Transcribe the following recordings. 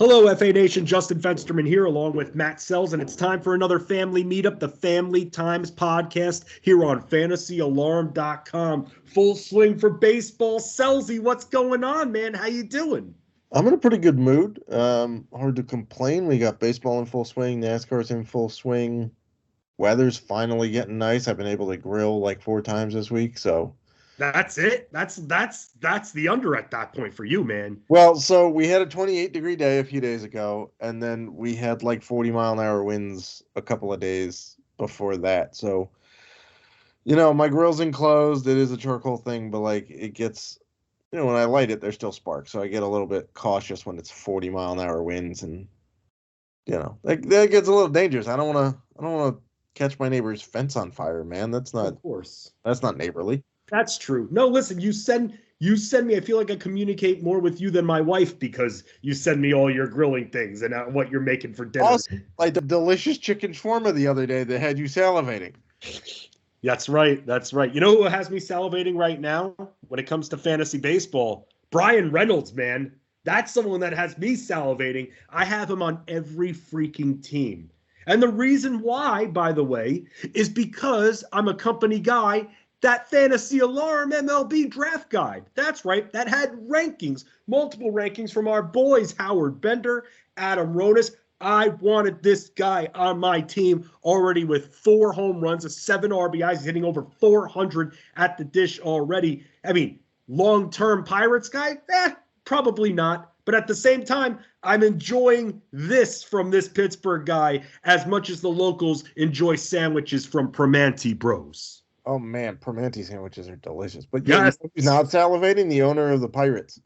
Hello, FA Nation. Justin Fensterman here, along with Matt Selz, and it's time for another family meetup, the Family Times podcast here on FantasyAlarm.com. Full swing for baseball. Selzy, what's going on, man? How you doing? I'm in a pretty good mood. Hard to complain. We got baseball in full swing. NASCAR's in full swing. Weather's finally getting nice. I've been able to grill like 4 times this week, so that's it. That's the under at that point for you, man. Well, so we had a 28-degree day a few days ago, and then we had like 40-mile-an-hour winds a couple of days before that. So, my grill's enclosed. It is a charcoal thing, but like it gets, when I light it, there's still sparks. So I get a little bit cautious when it's 40-mile-an-hour winds, and that gets a little dangerous. I don't want to catch my neighbor's fence on fire, man. That's not, of course, that's not neighborly. That's true. No, listen, you send me. I feel like I communicate more with you than my wife because you send me all your grilling things and what you're making for dinner. Also, like the delicious chicken shawarma the other day that had you salivating. That's right. That's right. You know who has me salivating right now when it comes to fantasy baseball? Brian Reynolds, man. That's someone that has me salivating. I have him on every freaking team. And the reason why, by the way, is because I'm a company guy. That Fantasy Alarm MLB draft guide. That's right. That had rankings, multiple rankings from our boys, Howard Bender, Adam Ronis. I wanted this guy on my team already with 4 home runs, 7 RBIs, He's hitting over 400 at the dish already. I mean, long-term Pirates guy? Probably not. But at the same time, I'm enjoying this from this Pittsburgh guy as much as the locals enjoy sandwiches from Primanti Bros. Oh, man, Primanti sandwiches are delicious. But yes, he's not salivating, the owner of the Pirates.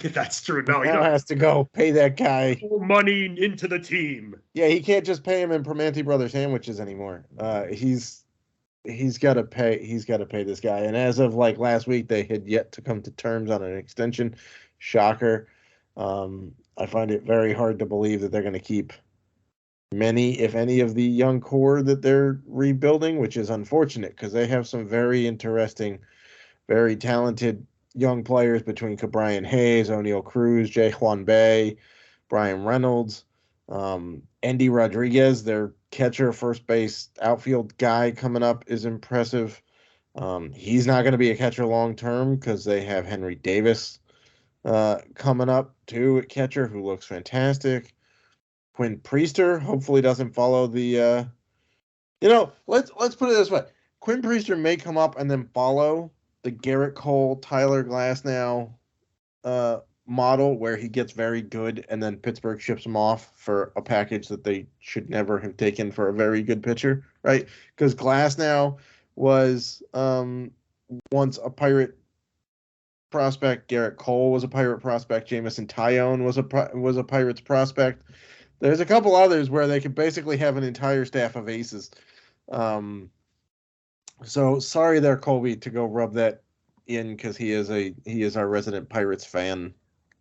That's true. No, he has to go pay that guy money into the team. Yeah, he can't just pay him in Primanti Brothers sandwiches anymore. He's got to pay. He's got to pay this guy. And as of like last week, they had yet to come to terms on an extension. Shocker. I find it very hard to believe that they're going to keep many, if any, of the young core that they're rebuilding, which is unfortunate because they have some very interesting, very talented young players between Cabrian Hayes, O'Neal Cruz, Jay Juan Bay, Brian Reynolds, Andy Rodriguez, their catcher, first base, outfield guy coming up is impressive. He's not going to be a catcher long term because they have Henry Davis coming up too at catcher, who looks fantastic. Quinn Priester hopefully doesn't follow the let's put it this way. Quinn Priester may come up and then follow the Garrett Cole, Tyler Glasnow model where he gets very good and then Pittsburgh ships him off for a package that they should never have taken for a very good pitcher, right? Because Glasnow was once a Pirate prospect. Garrett Cole was a Pirate prospect. Jamison Tyone was a Pirates prospect. There's a couple others where they could basically have an entire staff of aces. So sorry there, Colby, to go rub that in because he is our resident Pirates fan.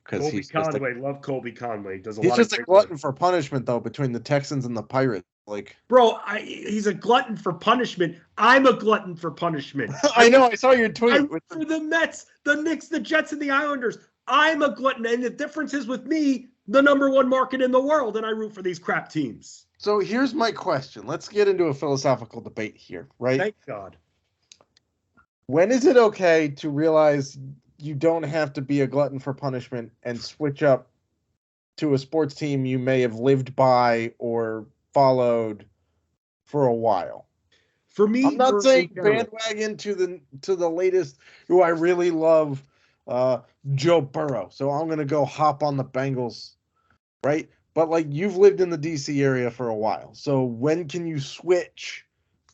Colby Conway, love Colby Conway. He's just a glutton for punishment though between the Texans and the Pirates. Like, bro, he's a glutton for punishment. I'm a glutton for punishment. I know. I saw your tweet. For the Mets, the Knicks, the Jets, and the Islanders. I'm a glutton, and the difference is with me, the number 1 market in the world, and I root for these crap teams. So here's my question. Let's get into a philosophical debate here, right? Thank God. When is it okay to realize you don't have to be a glutton for punishment and switch up to a sports team you may have lived by or followed for a while? For me, I'm not saying bandwagon to the latest. Who I really love, Joe Burrow. So I'm gonna go hop on the Bengals, right? But like you've lived in the DC area for a while, so when can you switch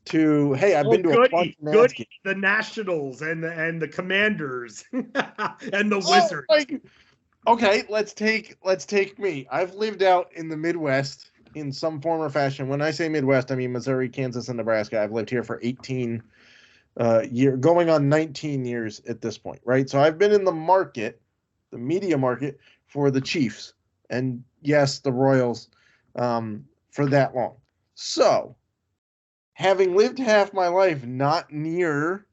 to? Hey, I've been to a bunch of games. The Nationals and the Commanders and the Wizards. Okay, let's take me. I've lived out in the Midwest in some form or fashion. When I say Midwest, I mean Missouri, Kansas, and Nebraska. I've lived here for 18 years, going on 19 years at this point, right? So I've been in the market, the media market, for the Chiefs and, yes, the Royals for that long. So, having lived half my life not near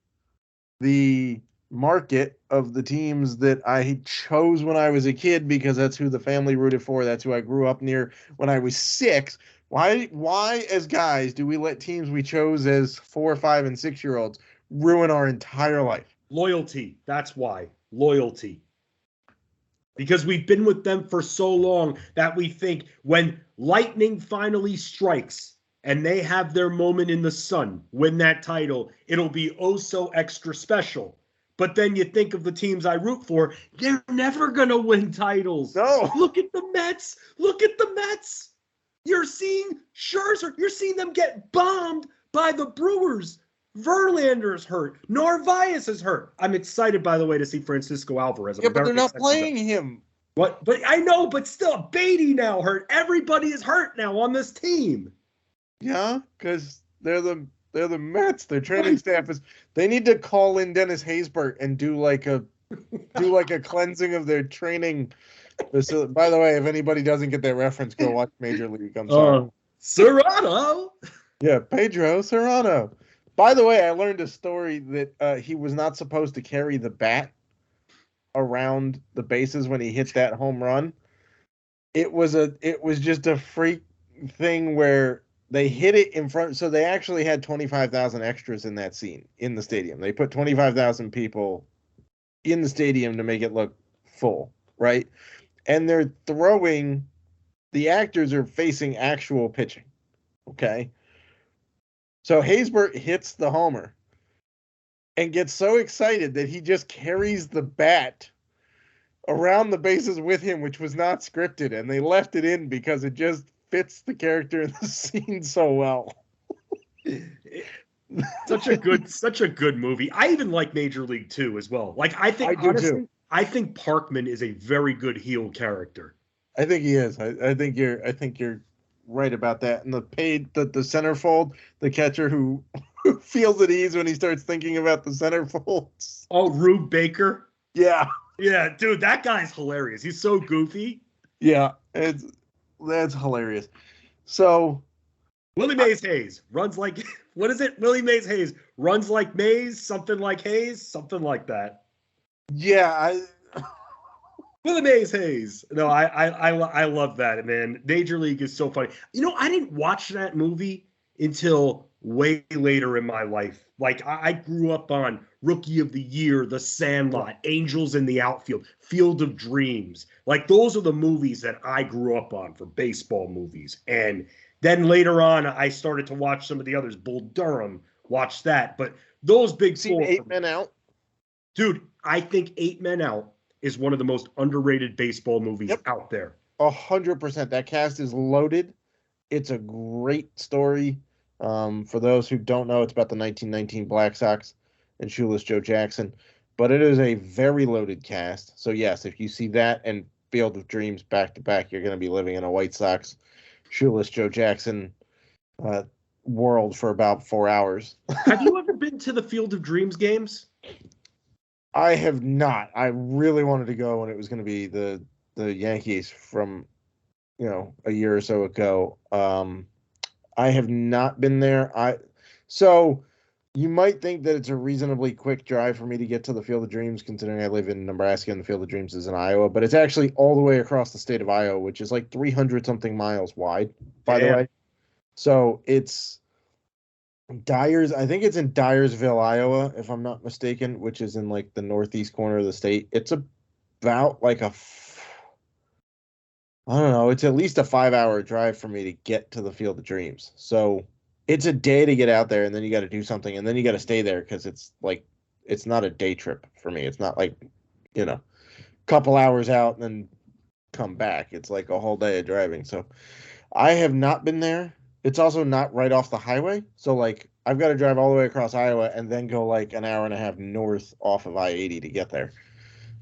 the market of the teams that I chose when I was a kid because that's who the family rooted for. That's who I grew up near when I was 6. Why as guys do we let teams we chose as 4, 5, and 6-year-olds ruin our entire life? Loyalty. That's why. Loyalty. Because we've been with them for so long that we think when lightning finally strikes and they have their moment in the sun, win that title, it'll be oh so extra special. But then you think of the teams I root for, they're never going to win titles. No. Look at the Mets. Look at the Mets. You're seeing Scherzer, you're seeing them get bombed by the Brewers. Verlander's hurt. Narvaez is hurt. I'm excited, by the way, to see Francisco Alvarez. Yeah, but they're not playing him. What? But I know, but still, Beatty now hurt. Everybody is hurt now on this team. Yeah, because they're the Mets. Their training staff is. They need to call in Dennis Haysbert and do like a cleansing of their training. So, by the way, if anybody doesn't get that reference, go watch Major League. I'm sorry. Serrano. Yeah, Pedro Serrano. By the way, I learned a story that he was not supposed to carry the bat around the bases when he hit that home run. It was just a freak thing where they hit it in front. So they actually had 25,000 extras in that scene in the stadium. They put 25,000 people in the stadium to make it look full, right? And they're throwing. The actors are facing actual pitching. Okay. So Haysbert hits the homer and gets so excited that he just carries the bat around the bases with him, which was not scripted, and they left it in because it just fits the character in the scene so well. Such a good movie. I even like Major League 2 as well. Like I think Parkman is a very good heel character. I think he is. I think you're right about that. And the centerfold, the catcher who feels at ease when he starts thinking about the centerfolds. Oh, Rube Baker. Yeah. Yeah, dude, that guy's hilarious. He's so goofy. Yeah, that's hilarious. So Willie Mays Hayes runs like what is it? Willie Mays Hayes runs like Mays, something like Hayes, something like that. Yeah, Willie Mays Hayes. No, I love that, man. Major League is so funny. You know, I didn't watch that movie until way later in my life. Like I grew up on Rookie of the Year, The Sandlot, Angels in the Outfield, Field of Dreams. Like those are the movies that I grew up on for baseball movies. And then later on, I started to watch some of the others. Bull Durham, watch that. But those big four. 8 Men Out? Dude, I think 8 Men Out is one of the most underrated baseball movies out there. 100%. That cast is loaded. It's a great story. For those who don't know, it's about the 1919 Black Sox and Shoeless Joe Jackson. But it is a very loaded cast. So, yes, if you see that and Field of Dreams back to back, you're going to be living in a White Sox, Shoeless Joe Jackson world for about 4 hours. Have you ever been to the Field of Dreams games? I have not. I really wanted to go when it was going to be the Yankees from, a year or so ago. I have not been there. So you might think that it's a reasonably quick drive for me to get to the Field of Dreams, considering I live in Nebraska and the Field of Dreams is in Iowa, but it's actually all the way across the state of Iowa, which is like 300 something miles wide, by the way. So it's Dyers. I think it's in Dyersville, Iowa, if I'm not mistaken, which is in like the northeast corner of the state. It's about like I don't know. It's at least a 5-hour drive for me to get to the Field of Dreams. So it's a day to get out there, and then you got to do something, and then you got to stay there because it's not a day trip for me. It's not like, couple hours out and then come back. It's like a whole day of driving. So I have not been there. It's also not right off the highway. So like I've got to drive all the way across Iowa and then go like an hour and a half north off of I-80 to get there.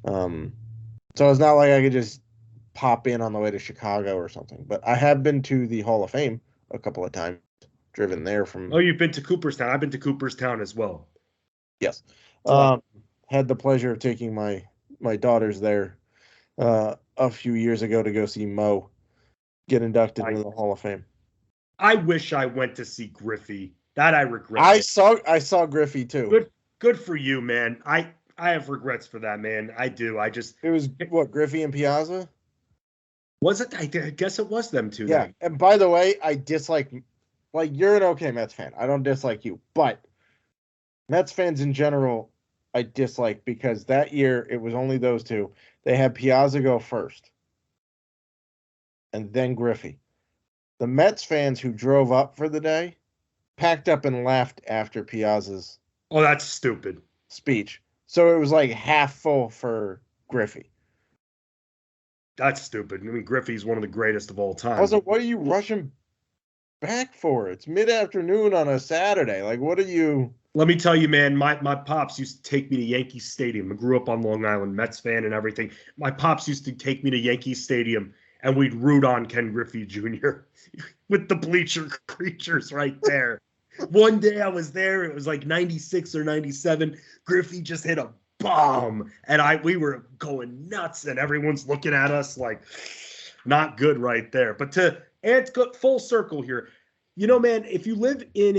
So it's not like I could just pop in on the way to Chicago or something. But I have been to the Hall of Fame a couple of times, driven there from. Oh, you've been to Cooperstown. I've been to Cooperstown as well. Yes. Had the pleasure of taking my daughters there a few years ago to go see Mo get inducted into the Hall of Fame. I wish I went to see Griffey. That I regret. I saw Griffey too. Good for you, man. I have regrets for that, man. I do. It was what, Griffey and Piazza? Was it? I guess it was them two. Yeah. Then. And by the way, I dislike, like, you're an okay Mets fan. I don't dislike you, but Mets fans in general, I dislike because that year it was only those two. They had Piazza go first, and then Griffey. The Mets fans who drove up for the day packed up and left after Piazza's Oh, that's stupid. speech. So it was like half full for Griffey. That's stupid. I mean, Griffey's one of the greatest of all time. Also, what are you rushing back for? It's mid-afternoon on a Saturday. Like, what are you? Let me tell you, man, my pops used to take me to Yankee Stadium. I grew up on Long Island, Mets fan and everything. My pops used to take me to Yankee Stadium, and we'd root on Ken Griffey Jr. with the bleacher creatures right there. One day I was there. It was like 96 or 97. Griffey just hit a bomb, and we were going nuts, and everyone's looking at us like, not good right there. But it's full circle here. You know, man, if you live in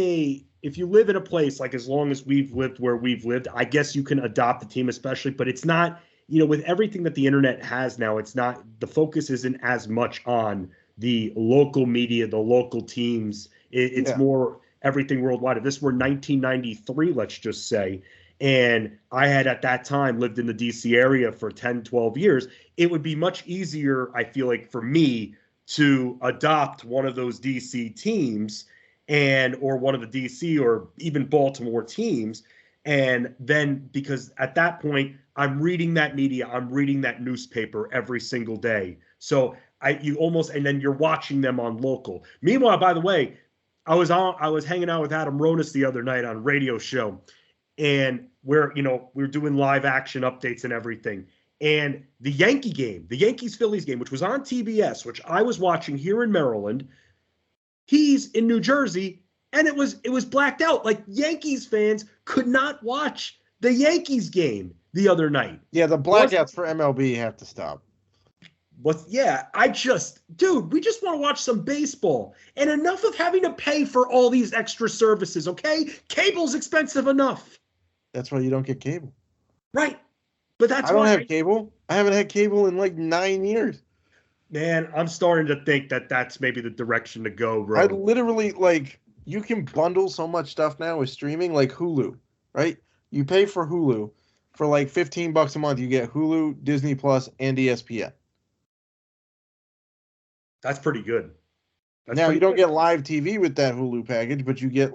a place like as long as we've lived where we've lived, I guess you can adopt the team, especially, but it's not, with everything that the internet has now, it's not, the focus isn't as much on the local media, the local teams. It's more everything worldwide. If this were 1993, let's just say, and I had at that time lived in the DC area for 10, 12 years, it would be much easier, I feel like, for me to adopt one of those DC teams or one of the DC or even Baltimore teams. And then, because at that point, I'm reading that media, I'm reading that newspaper every single day. So and then you're watching them on local. Meanwhile, by the way, I was hanging out with Adam Ronis the other night on a radio show, and we're doing live action updates and everything. And the Yankees-Phillies game, which was on TBS, which I was watching here in Maryland, he's in New Jersey, and it was blacked out. Like, Yankees fans could not watch the Yankees game the other night. Yeah, the blackouts for MLB have to stop. But yeah, dude, we just want to watch some baseball. And enough of having to pay for all these extra services, okay? Cable's expensive enough. That's why you don't get cable. Right. But that's I don't have cable. I haven't had cable in like 9 years. Man, I'm starting to think that that's maybe the direction to go, bro. I literally, you can bundle so much stuff now with streaming, like Hulu, right? You pay for Hulu for like $15 a month. You get Hulu, Disney Plus, and ESPN. That's pretty good. Now, you don't get live TV with that Hulu package, but you get,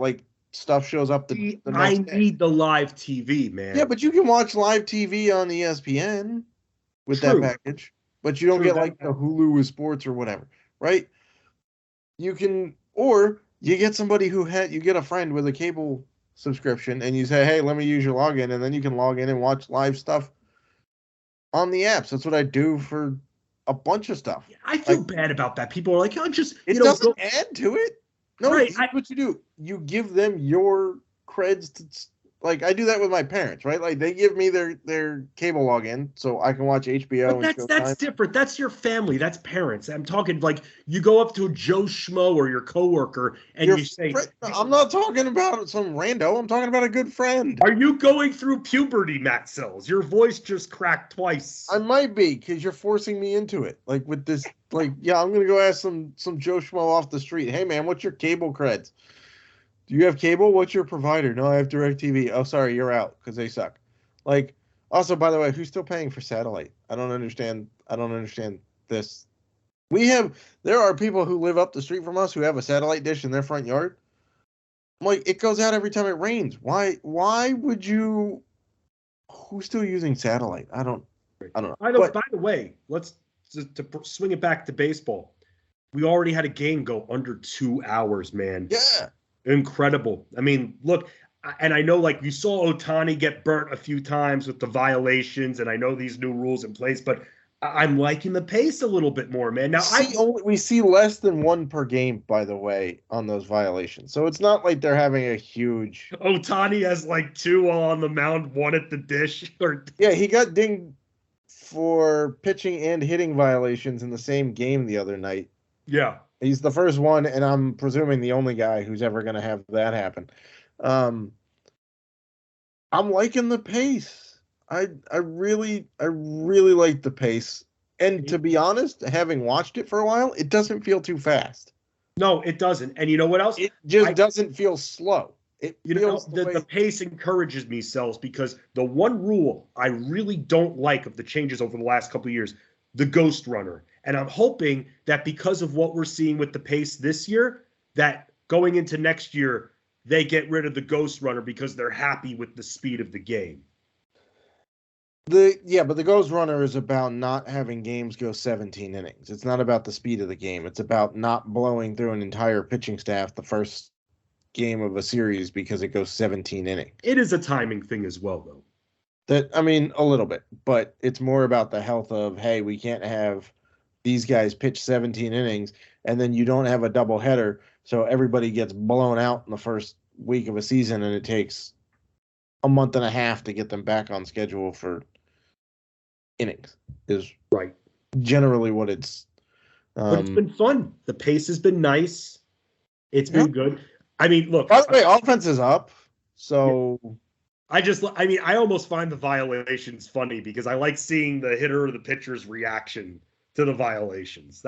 stuff shows up the next day. Need the live TV, man. Yeah, but you can watch live TV on ESPN with that package. But you don't get, the Hulu with sports or whatever, right? You can, or you get somebody you get a friend with a cable subscription, and you say, hey, let me use your login, and then you can log in and watch live stuff on the apps. That's what I do for a bunch of stuff. I feel bad about that. People are like, oh, just, it doesn't add to it. No, right. What you do, you give them your creds to, I do that with my parents, right? They give me their cable login so I can watch HBO. But that's different. That's your family. That's parents. I'm talking you go up to a Joe Schmo or your coworker and you say, I'm not talking about some rando. I'm talking about a good friend. Are you going through puberty, Matt Selz? Your voice just cracked twice. I might be, because you're forcing me into it. With this, yeah, I'm going to go ask some Joe Schmo off the street. Hey, man, what's your cable creds? Do you have cable? What's your provider? No, I have DirecTV. Oh, sorry, you're out because they suck. Also, by the way, who's still paying for satellite? I don't understand this. There are people who live up the street from us who have a satellite dish in their front yard. I'm like, it goes out every time it rains. Why would you? Who's still using satellite? I don't know. By the way, let's to swing it back to baseball. We already had a game go under 2 hours, man. Yeah. Incredible. I mean, look, and I know you saw Ohtani get burnt a few times with the violations, and I know these new rules in place, but I'm liking the pace a little bit more, man. Now we see less than one per game, by the way, on those violations. So it's not like they're having a huge. Ohtani has 2 on the mound, 1 at the dish. Yeah, he got dinged for pitching and hitting violations in the same game the other night. Yeah. He's the first one, and I'm presuming the only guy who's ever going to have that happen. I'm liking the pace. I really like the pace. And to be honest, having watched it for a while, it doesn't feel too fast. No, it doesn't. And you know what else? It just doesn't feel slow. It You know, feels the the way. pace encourages me, Sells, because the one rule I really don't like of the changes over the last couple of years, the ghost runner. And I'm hoping that because of what we're seeing with the pace this year, that going into next year, they get rid of the ghost runner because they're happy with the speed of the game. But the Ghost Runner is about not having games go 17 innings. It's not about the speed of the game. It's about not blowing through an entire pitching staff the first game of a series because it goes 17 innings. It is a timing thing as well, though. I mean, a little bit, but it's more about the health of, hey, we can't have these guys pitch 17 innings and then you don't have a double header, so everybody gets blown out in the first week of a season and it takes a month and a half to get them back on schedule for innings is right. Generally what it's. But it's been fun. The pace has been nice. It's been good. I mean, look. By the way, offense is up. So. I almost find the violations funny because I like seeing the hitter or the pitcher's reaction to the violations.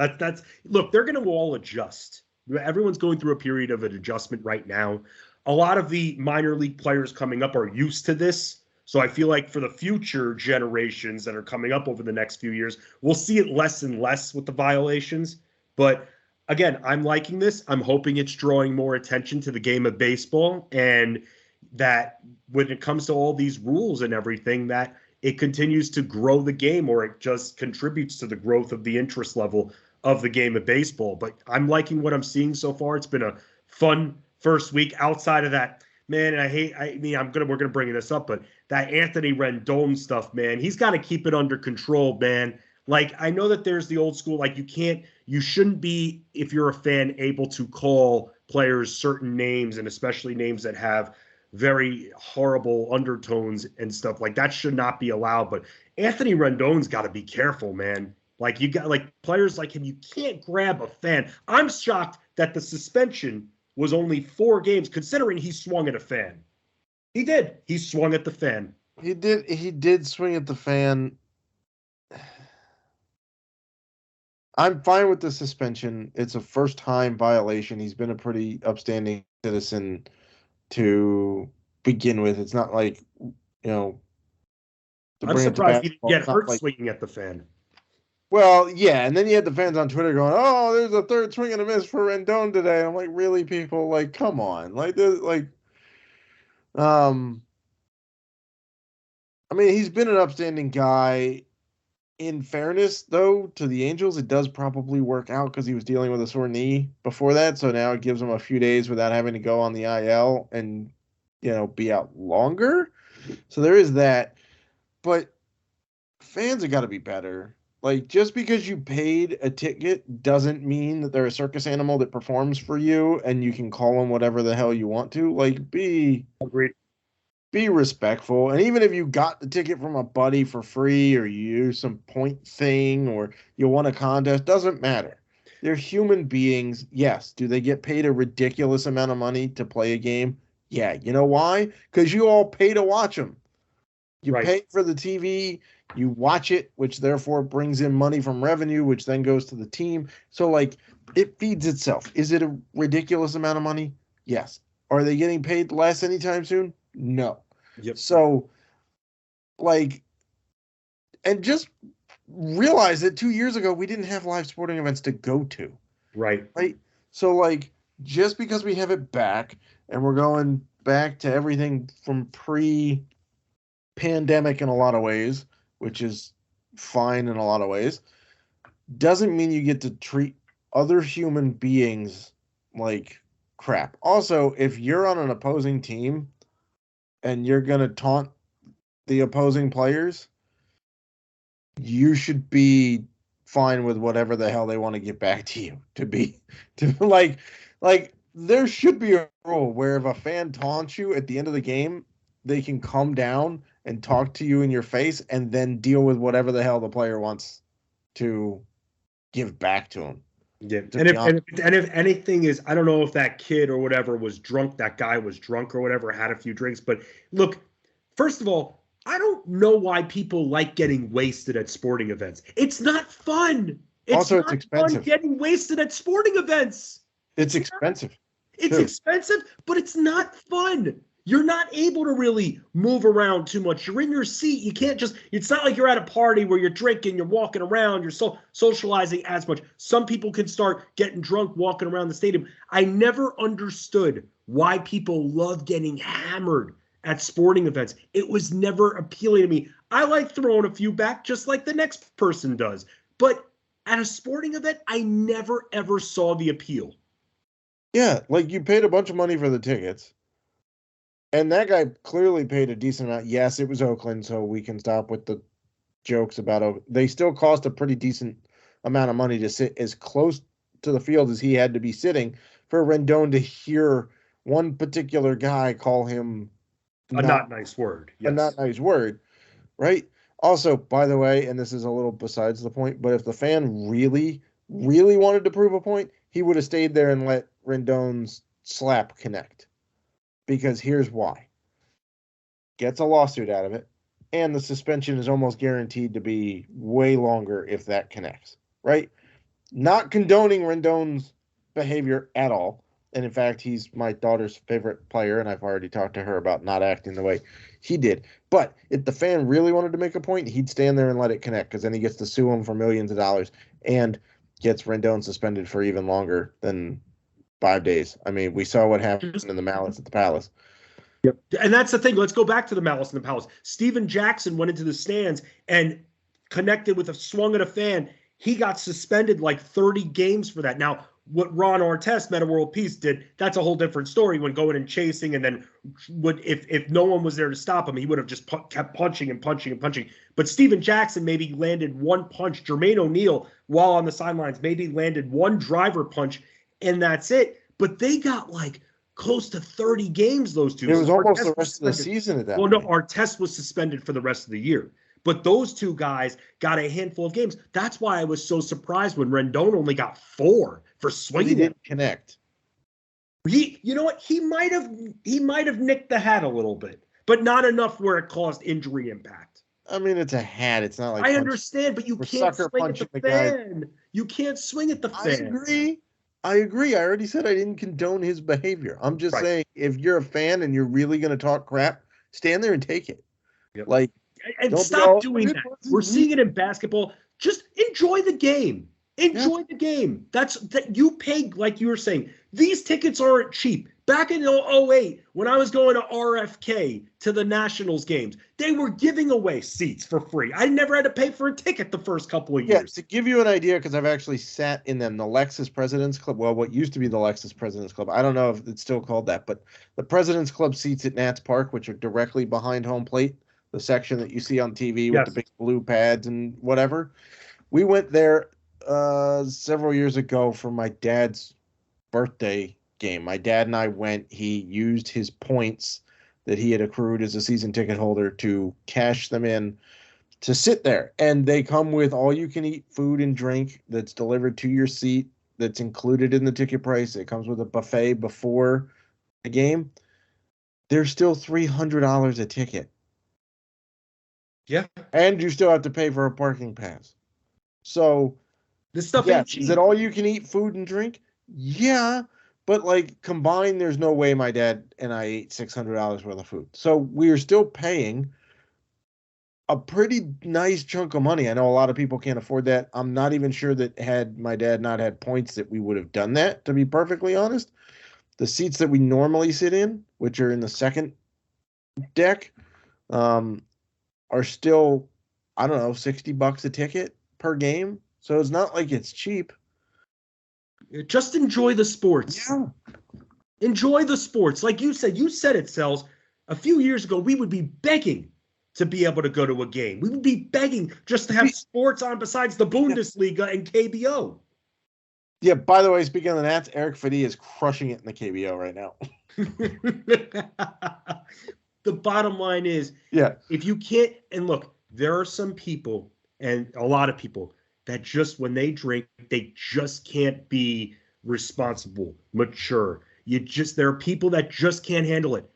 Look, they're going to all adjust. Everyone's going through a period of an adjustment right now. A lot of the minor league players coming up are used to this. So I feel like for the future generations that are coming up over the next few years, we'll see it less and less with the violations. But again, I'm liking this. I'm hoping it's drawing more attention to the game of baseball, and that when it comes to all these rules and everything, that it continues to grow the game, or it just contributes to the growth of the interest level of the game of baseball. But I'm liking what I'm seeing so far. It's been a fun first week outside of that. Man, we're gonna bring this up, but that Anthony Rendon stuff, man, he's got to keep it under control, man. Like, I know that there's the old school, like you shouldn't be, if you're a fan, able to call players certain names, and especially names that have very horrible undertones and stuff. Like, that should not be allowed. But Anthony Rendon's got to be careful, man. Like, you got players like him, you can't grab a fan. I'm shocked that the suspension was only 4 games, considering he swung at a fan. He did. He swung at the fan. He did swing at the fan. I'm fine with the suspension. It's a first-time violation. He's been a pretty upstanding citizen to begin with. It's not like, I'm surprised he didn't get hurt swinging at the fan. Well, yeah, and then you had the fans on Twitter going, "Oh, there's a third swing and a miss for Rendon today." I'm like, really, people? Like, come on. I mean, he's been an upstanding guy. In fairness, though, to the Angels, it does probably work out because he was dealing with a sore knee before that. So now it gives him a few days without having to go on the IL and, be out longer. So there is that. But fans have got to be better. Like, just because you paid a ticket doesn't mean that they're a circus animal that performs for you and you can call them whatever the hell you want to. Like, be respectful. And even if you got the ticket from a buddy for free, or you use some point thing, or you won a contest, doesn't matter. They're human beings. Yes. Do they get paid a ridiculous amount of money to play a game? Yeah. You know why? Because you all pay to watch them. You pay for the TV, you watch it, which therefore brings in money from revenue, which then goes to the team. So, it feeds itself. Is it a ridiculous amount of money? Yes. Are they getting paid less anytime soon? No. Yep. So, and just realize that 2 years ago, we didn't have live sporting events to go to. Right. So, just because we have it back and we're going back to everything from pre-pandemic in a lot of ways, which is fine in a lot of ways, doesn't mean you get to treat other human beings like crap. Also, if you're on an opposing team and you're going to taunt the opposing players, you should be fine with whatever the hell they want to get back to you. There should be a rule where if a fan taunts you at the end of the game, they can come down and talk to you in your face and then deal with whatever the hell the player wants to give back to him. Yeah. And if anything is, I don't know if that kid or whatever was drunk, that guy was drunk or whatever, had a few drinks. But look, first of all, I don't know why people like getting wasted at sporting events. It's not fun. It's Also, it's not fun expensive. getting wasted at sporting events. It's expensive. It's too. expensive, but it's not fun. You're not able to really move around too much. You're in your seat. You can't just, it's not like you're at a party where you're drinking, you're walking around, you're socializing as much. Some people can start getting drunk walking around the stadium. I never understood why people love getting hammered at sporting events. It was never appealing to me. I like throwing a few back just like the next person does. But at a sporting event, I never, ever saw the appeal. Yeah, like you paid a bunch of money for the tickets. And that guy clearly paid a decent amount. Yes, it was Oakland, so we can stop with the jokes about they still cost a pretty decent amount of money to sit as close to the field as he had to be sitting for Rendon to hear one particular guy call him a not nice word. Yes. A not nice word, right? Also, by the way, and this is a little besides the point, but if the fan really, really wanted to prove a point, he would have stayed there and let Rendon's slap connect. Because here's why. Gets a lawsuit out of it, and the suspension is almost guaranteed to be way longer if that connects, right? Not condoning Rendon's behavior at all. And in fact, he's my daughter's favorite player, and I've already talked to her about not acting the way he did. But if the fan really wanted to make a point, he'd stand there and let it connect, because then he gets to sue him for millions of dollars and gets Rendon suspended for even longer than 5 days. I mean, we saw what happened in the Malice at the Palace. Yep. And that's the thing. Let's go back to the Malice in the Palace. Steven Jackson went into the stands and connected with swung at a fan. He got suspended like 30 games for that. Now, what Ron Artest, Meta World Peace, did, that's a whole different story when going and chasing, and then if no one was there to stop him, he would have just kept punching and punching and punching. But Steven Jackson maybe landed one punch. Jermaine O'Neal, while on the sidelines, maybe landed one driver punch, and that's it. But they got like close to 30 games, those two. It was almost the rest of the season at that point. Well, no, Artest was suspended for the rest of the year. But those two guys got a handful of games. That's why I was so surprised when Rendon only got 4 for swinging. He didn't connect. You know what? He might have nicked the hat a little bit, but not enough where it caused injury impact. I mean, it's a hat. It's not like I understand, but you can't swing at the fan. You can't swing at the fan. I agree. I already said I didn't condone his behavior. I'm just saying, if you're a fan and you're really going to talk crap, stand there and take it. Yep. Like, and stop doing that. We're seeing it in basketball. Just enjoy the game. Enjoy the game. That you pay, like you were saying. These tickets aren't cheap. Back in 2008, when I was going to RFK to the Nationals games, they were giving away seats for free. I never had to pay for a ticket the first couple of years. Yeah, to give you an idea, because I've actually sat in them, the Lexus President's Club, well, what used to be the Lexus President's Club, I don't know if it's still called that, but the President's Club seats at Nats Park, which are directly behind home plate, the section that you see on TV with the big blue pads and whatever. We went there several years ago for my dad's birthday game. My dad and I went. He used his points that he had accrued as a season ticket holder to cash them in to sit there. And they come with all-you-can-eat food and drink that's delivered to your seat, that's included in the ticket price. It comes with a buffet before the game. They're still $300 a ticket. Yeah. And you still have to pay for a parking pass. So, this stuff ain't cheap. Is it all you can eat food and drink? Yeah. But like combined, there's no way my dad and I ate $600 worth of food. So we are still paying a pretty nice chunk of money. I know a lot of people can't afford that. I'm not even sure that had my dad not had points that we would have done that, to be perfectly honest. The seats that we normally sit in, which are in the second deck, are still, I don't know, $60 a ticket per game. So it's not like it's cheap. Just enjoy the sports. Yeah. Enjoy the sports. Like you said it, Selz. A few years ago, we would be begging to be able to go to a game. We would be begging just to have sports on besides the Bundesliga and KBO. Yeah, by the way, speaking of the Nats, Eric Fedde is crushing it in the KBO right now. The bottom line is, if you can't, and look, there are some people, and a lot of people, that just when they drink, they just can't be responsible, mature. There are people that just can't handle it.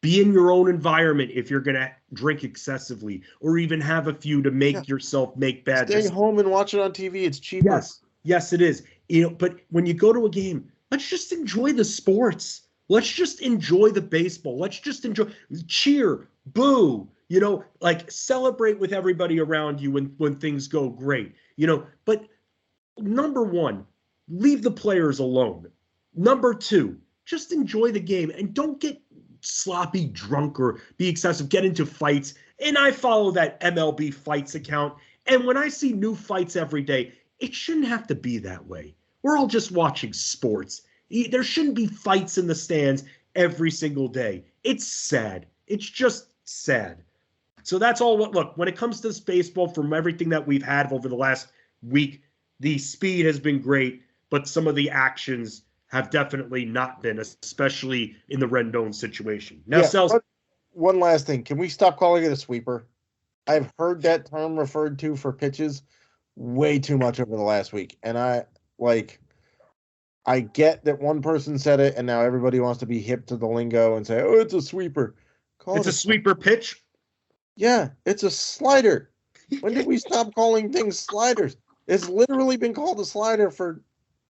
Be in your own environment if you're going to drink excessively or even have a few to make yourself make bad decisions. Stay home and watch it on TV. It's cheaper. Yes, it is. But when you go to a game, let's just enjoy the sports. Let's just enjoy the baseball. Let's just cheer, boo, like celebrate with everybody around you when things go great, But number one, leave the players alone. Number two, just enjoy the game and don't get sloppy drunk or be excessive, get into fights. And I follow that MLB fights account. And when I see new fights every day, it shouldn't have to be that way. We're all just watching sports. There shouldn't be fights in the stands every single day. It's sad. It's just sad. So that's all. Look, when it comes to this baseball, from everything that we've had over the last week, the speed has been great, but some of the actions have definitely not been, especially in the Rendon situation. Now, Selz, one last thing. Can we stop calling it a sweeper? I've heard that term referred to for pitches way too much over the last week. And I get that one person said it, and now everybody wants to be hip to the lingo and say, oh, it's a sweeper. It's a sweeper pitch? Yeah, it's a slider. When did we stop calling things sliders? It's literally been called a slider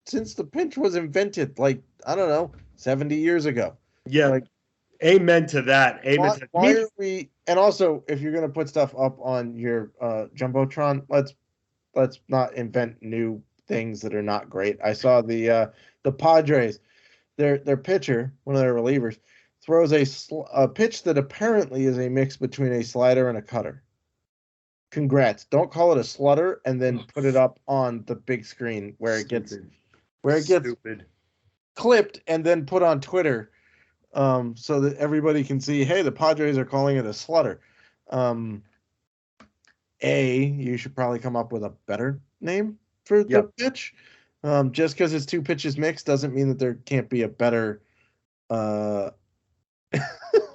since the pitch was invented, I don't know, 70 years ago. Yeah, amen to that. Amen to that. Why are we? And also, if you're going to put stuff up on your Jumbotron, let's not invent new things that are not great. I saw the Padres, their pitcher, one of their relievers, throws a pitch that apparently is a mix between a slider and a cutter. Congrats. Don't call it a slutter and then put it up on the big screen where it gets Stupid. Clipped and then put on Twitter so that everybody can see, hey, the Padres are calling it a slutter. You should probably come up with a better name for the pitch. Just because it's two pitches mixed doesn't mean that there can't be a better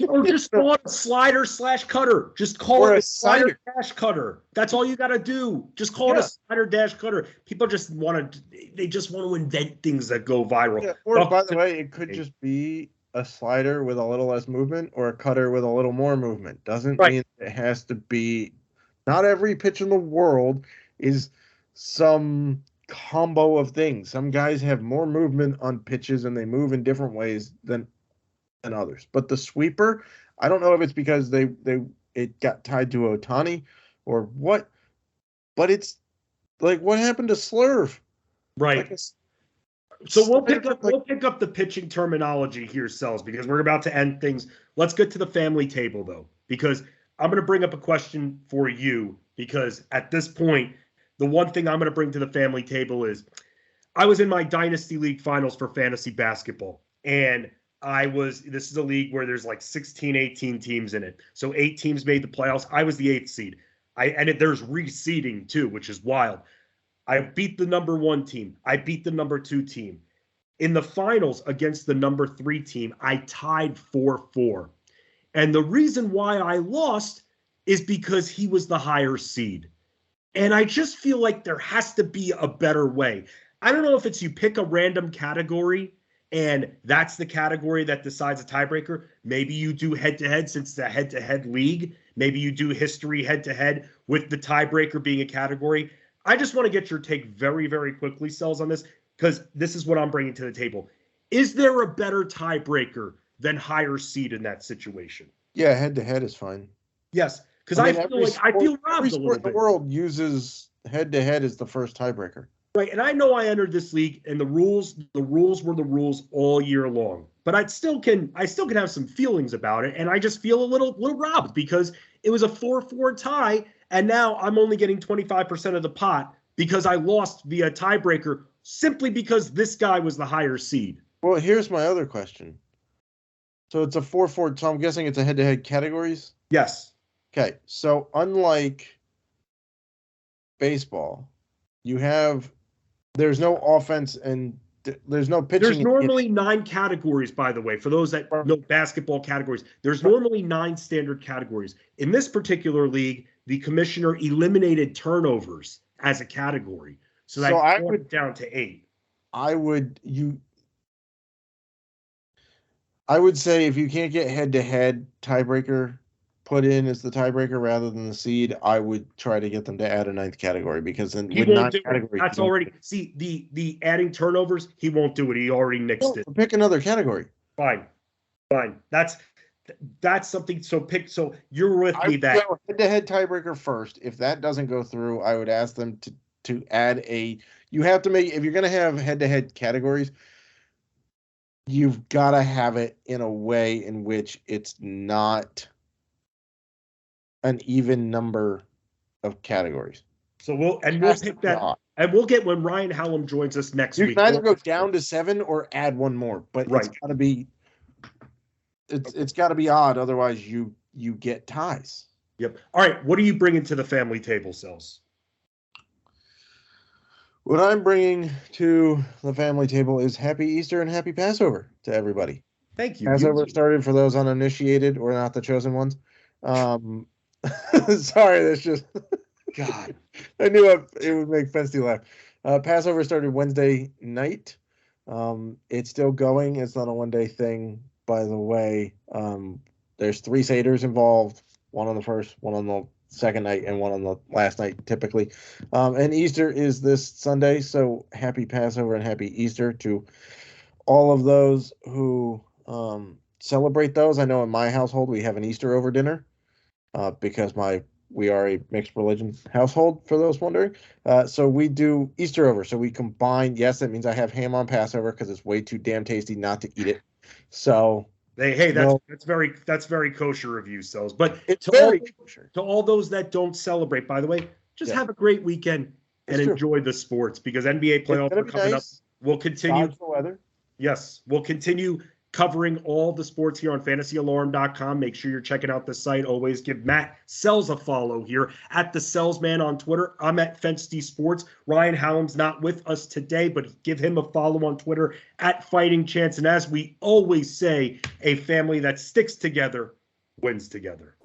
or just call it a slider/cutter. Just call it a slider-cutter. That's all you got to do. Just call it a slider-cutter. People just want to invent things that go viral. Yeah, or by the way, it could just be a slider with a little less movement or a cutter with a little more movement. Doesn't mean it has to be. Not every pitch in the world is some combo of things. Some guys have more movement on pitches and they move in different ways than others. But the sweeper, I don't know if it's because it got tied to Ohtani or what, but it's like, what happened to slurve? Right. So we'll pick up the pitching terminology here, Selz, because we're about to end things. Let's get to the family table, though, because I'm going to bring up a question for you, because at this point, the one thing I'm going to bring to the family table is I was in my Dynasty League finals for fantasy basketball, and this is a league where there's like 16, 18 teams in it. So 8 teams made the playoffs. I was the 8th seed. There's reseeding too, which is wild. I beat the number 1 team. I beat the number 2 team. In the finals against the number 3 team, I tied 4-4. And the reason why I lost is because he was the higher seed. And I just feel like there has to be a better way. I don't know if it's you pick a random category and that's the category that decides a tiebreaker. Maybe you do head-to-head since it's a head-to-head league. Maybe you do history head-to-head with the tiebreaker being a category. I just want to get your take very, very quickly, Selz, on this, because this is what I'm bringing to the table. Is there a better tiebreaker than higher seed in that situation? Yeah, head-to-head is fine. Yes, because I feel robbed a little bit. The world uses head-to-head as the first tiebreaker. Right, and I know I entered this league, and the rules were the rules all year long. But I still can have some feelings about it, and I just feel a little robbed because it was a 4-4 tie, and now I'm only getting 25% of the pot because I lost via tiebreaker simply because this guy was the higher seed. Well, here's my other question. So it's a 4-4, so I'm guessing it's a head-to-head categories? Yes. Okay, so unlike baseball, there's no offense and there's no pitching. There's normally 9 categories, by the way, for those that know basketball categories. There's normally 9 standard categories. In this particular league, the commissioner eliminated turnovers as a category. So I went down to 8. I would say if you can't get head-to-head tiebreaker put in as the tiebreaker rather than the seed, I would try to get them to add a ninth category because then He with won't nine do it. categories, That's already see the adding turnovers. He won't do it. He already nixed it. pick another category. Fine. That's something. So pick. So you're with me that go head-to-head tiebreaker first. If that doesn't go through, I would ask them to add a. You have to make if you're going to have head-to-head categories. You've got to have it in a way in which it's not an even number of categories. So we'll pick that. And we'll get when Ryan Hallam joins us next week. You can either go down to 7 or add one more, but right. It's got to be odd. Otherwise, you get ties. Yep. All right. What are you bringing to the family table, Selz? What I'm bringing to the family table is Happy Easter and Happy Passover to everybody. Thank you. Passover started for those uninitiated or not the chosen ones. Sorry, that's just God. I knew it would make Fensty laugh. Passover started Wednesday night. It's still going. It's not a one-day thing, by the way. There's 3 Seders involved, one on the first, one on the second night, and one on the last night, typically. And Easter is this Sunday, so happy Passover and happy Easter to all of those who celebrate those. I know in my household we have an Easter over dinner because we are a mixed religion household, for those wondering. So we do Easter over. So we combine. Yes, that means I have ham on Passover because it's way too damn tasty not to eat it. So hey, that's very kosher of you, Selz. But it's very kosher. To all those that don't celebrate, by the way, just have a great weekend and enjoy the sports because NBA playoffs are coming up. We'll continue. The weather. Yes, we'll continue covering all the sports here on fantasyalarm.com. Make sure you're checking out the site. Always give Matt Selz a follow here at the Selzman on Twitter. I'm at Fensty Sports. Ryan Hallam's not with us today, but give him a follow on Twitter at Fighting Chance. And as we always say, a family that sticks together wins together.